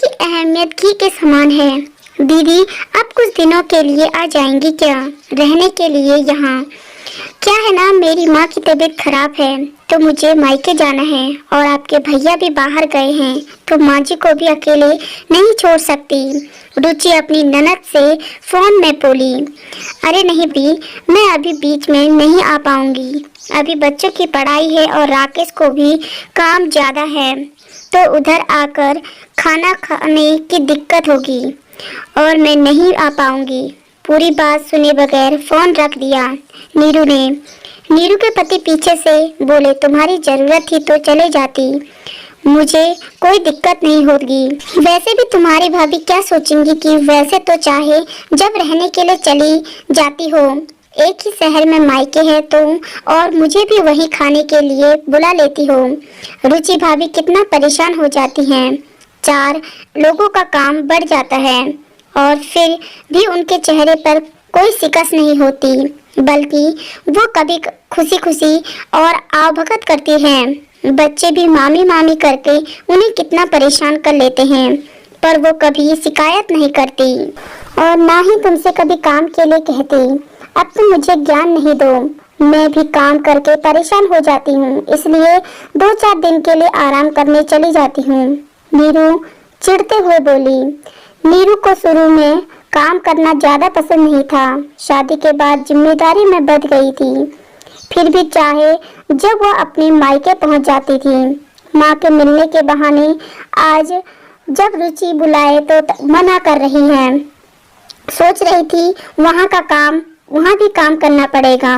की अहमियत घी के समान है। दीदी, आप कुछ दिनों के लिए आ जाएंगी क्या रहने के लिए यहाँ? क्या है ना, मेरी माँ की तबीयत खराब है तो मुझे मायके जाना है और आपके भैया भी बाहर गए हैं तो माँ जी को भी अकेले नहीं छोड़ सकती। रुचि अपनी ननद से फोन में बोली। अरे नहीं भी, मैं अभी बीच में नहीं आ पाऊंगी। अभी बच्चों की पढ़ाई है और राकेश को भी काम ज्यादा है तो उधर आकर खाना खाने की दिक्कत होगी और मैं नहीं आ पाऊंगी। पूरी बात सुने बगैर फोन रख दिया नीरू ने। नीरू के पति पीछे से बोले, तुम्हारी जरूरत थी तो चले जाती, मुझे कोई दिक्कत नहीं होगी। वैसे भी तुम्हारी भाभी क्या सोचेंगी कि वैसे तो चाहे जब रहने के लिए चली जाती हो, एक ही शहर में मायके है तो, और मुझे भी वही खाने के लिए बुला लेती हो। रुचि भाभी कितना परेशान हो जाती हैं। 4 लोगों का काम बढ़ जाता है और फिर भी उनके चेहरे पर कोई शिकस्त नहीं होती, बल्कि वो कभी खुशी खुशी और आवभगत करती हैं। बच्चे भी मामी मामी करके उन्हें कितना परेशान कर लेते हैं, पर वो कभी शिकायत नहीं करती और ना ही तुमसे कभी काम के लिए कहती। अब तुम मुझे ज्ञान नहीं दो, मैं भी काम करके परेशान हो जाती हूँ, इसलिए 2-4 दिन के लिए आराम करने चली जाती हूँ। नीरू चिढ़ते हुए बोली। नीरू को शुरू में काम करना ज्यादा पसंद नहीं था, शादी के बाद जिम्मेदारी में बढ़ गई थी। फिर भी चाहे जब वह अपनी मायके पहुंच जाती थी, माँ के मिलने के बहाने आज जब रुचि बुलाए तो मना कर रही है। सोच रही थी वहाँ भी काम करना पड़ेगा,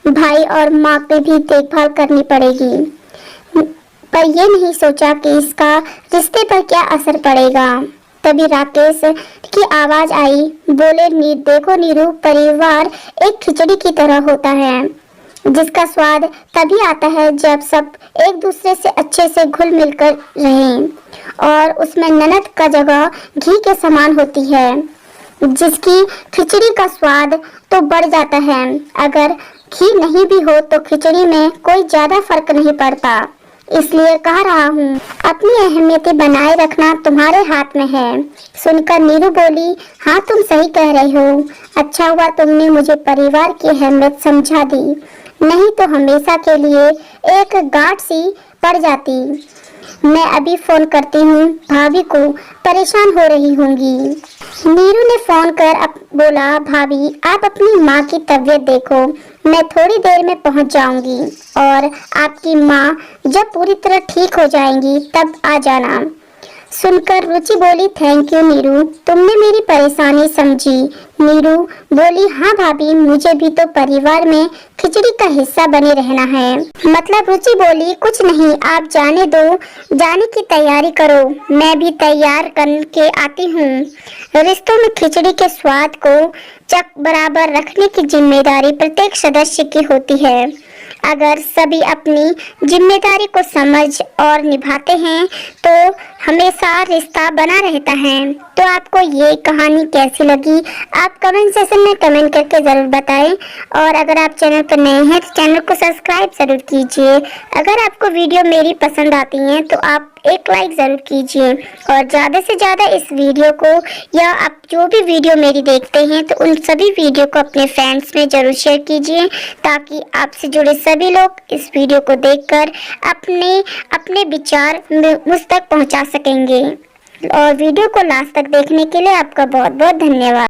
भाई और माँ पे भी देखभाल करनी पड़ेगी, पर ये नहीं सोचा कि इसका रिश्ते पर क्या असर पड़ेगा। तभी राकेश की आवाज आई। बोले, देखो नीरू, परिवार एक खिचड़ी की तरह होता है जिसका स्वाद तभी आता है जब सब एक दूसरे से अच्छे से घुल मिलकर रहें, और उसमें ननद का जगह घी के समान होती है, जिसकी खिचड़ी का स्वाद तो बढ़ जाता है। अगर घी नहीं भी हो तो खिचड़ी में कोई ज्यादा फर्क नहीं पड़ता। इसलिए कह रहा हूँ, अपनी अहमियत बनाए रखना तुम्हारे हाथ में है। सुनकर नीरू बोली, हाँ तुम सही कह रही हो। अच्छा हुआ तुमने मुझे परिवार की अहमियत समझा दी, नहीं तो हमेशा के लिए एक गांठ सी पड़ जाती। मैं अभी फोन करती हूँ, भाभी को परेशान हो रही होंगी। नीरू ने फोन कर बोला, भाभी आप अपनी माँ की तबीयत देखो, मैं थोड़ी देर में पहुँच जाऊंगी और आपकी माँ जब पूरी तरह ठीक हो जाएंगी तब आ जाना। सुनकर रुचि बोली, थैंक यू नीरू, तुमने मेरी परेशानी समझी। नीरू बोली, हाँ भाभी, मुझे भी तो परिवार में खिचड़ी का हिस्सा बने रहना है। मतलब रुचि बोली, कुछ नहीं, आप जाने दो, जाने की तैयारी करो, मैं भी तैयार करके आती हूँ। रिश्तों में खिचड़ी के स्वाद को चक बराबर रखने की जिम्मेदारी प्रत्येक सदस्य की होती है। अगर सभी अपनी जिम्मेदारी को समझ और निभाते हैं तो हमेशा रिश्ता बना रहता है। तो आपको ये कहानी कैसी लगी, आप कमेंट सेक्शन में कमेंट करके ज़रूर बताएं, और अगर आप चैनल पर नए हैं तो चैनल को सब्सक्राइब ज़रूर कीजिए। अगर आपको वीडियो मेरी पसंद आती है तो आप एक लाइक ज़रूर कीजिए, और ज़्यादा से ज़्यादा इस वीडियो को, या आप जो भी वीडियो मेरी देखते हैं तो उन सभी वीडियो को अपने फ्रेंड्स में ज़रूर शेयर कीजिए, ताकि आपसे जुड़े सभी लोग इस वीडियो को देखकर अपने विचार मुझ तक पहुंचा सकेंगे। और वीडियो को लास्ट तक देखने के लिए आपका बहुत बहुत धन्यवाद।